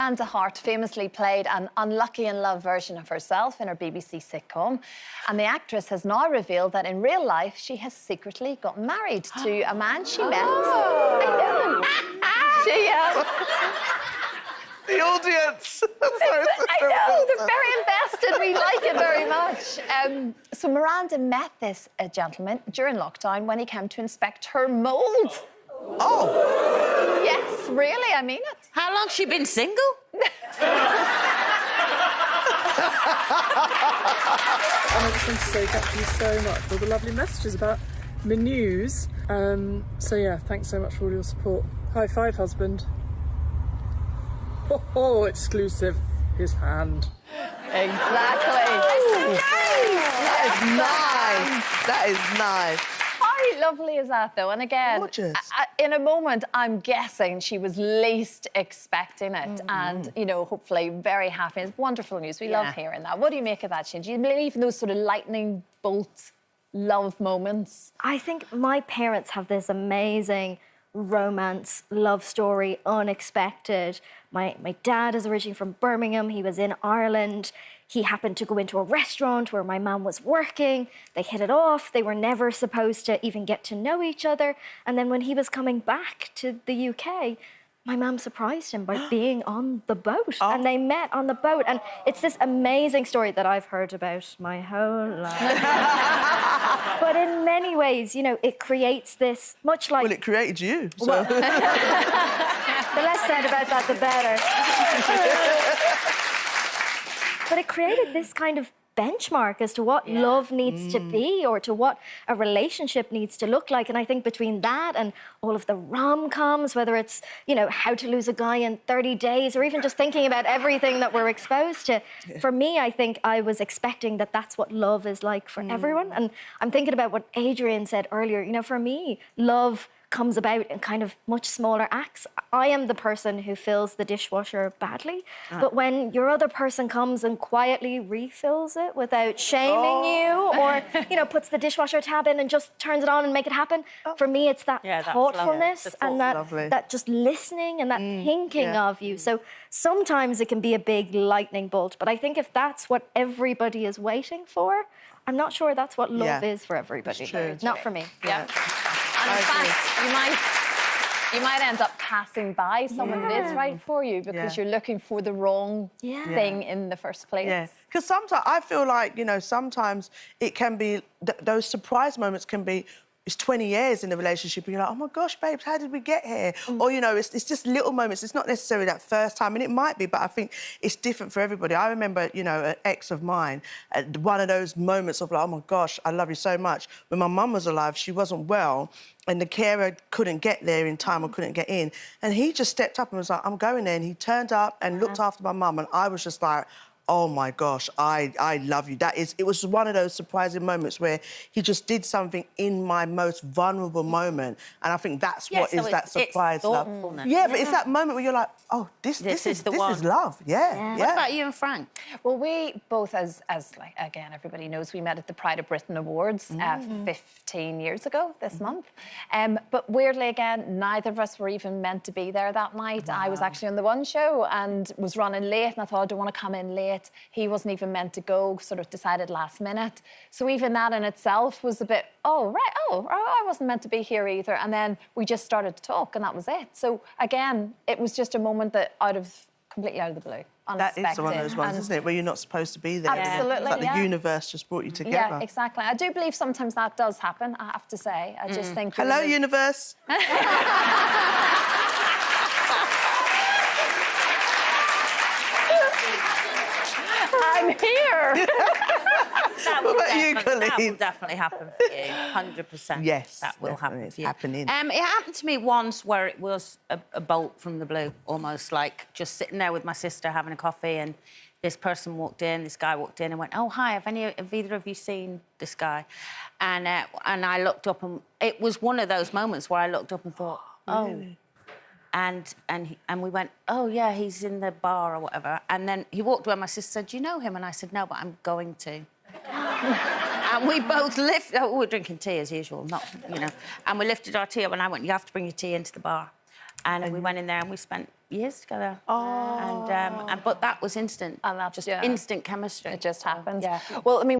Miranda Hart famously played an unlucky in love version of herself in her BBC sitcom. And the actress has now revealed that in real life she has secretly got married to a man she met. I know. The audience. I know, they're very invested. We like it very much. So Miranda met this gentleman during lockdown when he came to inspect her mould. Oh! Yes, really, I mean it. How long's she been single? And I just want to say thank you so much for all the lovely messages about my news. So yeah, thanks so much for all your support. High five, husband. Oh, exclusive. His hand. Exactly. That is nice. That is nice. How lovely is that, though? And again, in a moment, I'm guessing she was least expecting it, and you know, hopefully very happy. It's wonderful news. We love hearing that. What do you make of that, Sinead? Do you believe in those sort of lightning bolt love moments? I think my parents have this amazing romance, love story, unexpected. My dad is originally from Birmingham. He was in Ireland. He happened to go into a restaurant where my mum was working. They hit it off. They were never supposed to even get to know each other. And then when he was coming back to the UK, my mum surprised him by being on the boat. And they met on the boat. And it's this amazing story that I've heard about my whole life. But in many ways, you know, it creates this, much like... Well, it created you, so... Well, the less said about that, the better. But it created this kind of benchmark as to what love needs to be, or to what a relationship needs to look like. And I think between that and all of the rom-coms, whether it's, you know, How to Lose a Guy in 30 Days, or even just thinking about everything that we're exposed to, for me, I think I was expecting that that's what love is like for everyone. And I'm thinking about what Adrian said earlier. You know, for me, love comes about in kind of much smaller acts. I am the person who fills the dishwasher badly, but when your other person comes and quietly refills it without shaming you, or, you know, puts the dishwasher tab in and just turns it on and make it happen, for me it's that thoughtfulness and that just listening and that thinking of you. So sometimes it can be a big lightning bolt, but I think if that's what everybody is waiting for, I'm not sure that's what love is for everybody. Not for me. Yeah. And in fact, you might end up passing by someone that is right for you because you're looking for the wrong thing in the first place. Yeah, because sometimes I feel like, you know, sometimes it can be, those surprise moments can be, it's 20 years in the relationship and you're like, oh my gosh, babes, how did we get here? Or, you know, it's just little moments. It's not necessarily that first time, and it might be, but I think it's different for everybody. I remember, you know, an ex of mine, one of those moments of like, oh my gosh, I love you so much. When my mum was alive, she wasn't well, and the carer couldn't get there in time or couldn't get in. And he just stepped up and was like, I'm going there. And he turned up and looked after my mum, and I was just like, oh my gosh, I love you. It was one of those surprising moments where he just did something in my most vulnerable moment, and I think that's what is that surprise love. Yeah, but it's that moment where you're like, oh, this is love. Yeah. What about you and Frank? Well, we both, as like, again, everybody knows, we met at the Pride of Britain Awards 15 years ago this month. But weirdly, again, neither of us were even meant to be there that night. I was actually on the one show and was running late, and I thought, I don't want to come in late. He wasn't even meant to go, sort of decided last minute. So even that in itself was a bit, I wasn't meant to be here either. And then we just started to talk, and that was it. So again, it was just a moment that completely out of the blue. Unexpected. That is one of those ones, isn't it, where you're not supposed to be there. Absolutely, it's like the universe just brought you together. Yeah, exactly. I do believe sometimes that does happen, I have to say. I just think... Hello, universe. I'm here. That will definitely happen for you, 100%. Yes, that will happen for you. Happening. It happened to me once where it was a bolt from the blue, almost like just sitting there with my sister having a coffee, and this person walked in, this guy walked in and went, oh, hi, have either of you seen this guy? And I looked up, and it was one of those moments where I looked up and thought, oh... Really? And we went, oh, yeah, he's in the bar or whatever. And then he walked away, and my sister said, do you know him? And I said, no, but I'm going to. And we both lifted... Oh, we were drinking tea, as usual, not, you know. And we lifted our tea up, and I went, you have to bring your tea into the bar. And we went in there, and we spent years together. Oh. And but that was instant. And that's just yeah. instant chemistry. It just happens. Yeah. Well, I mean.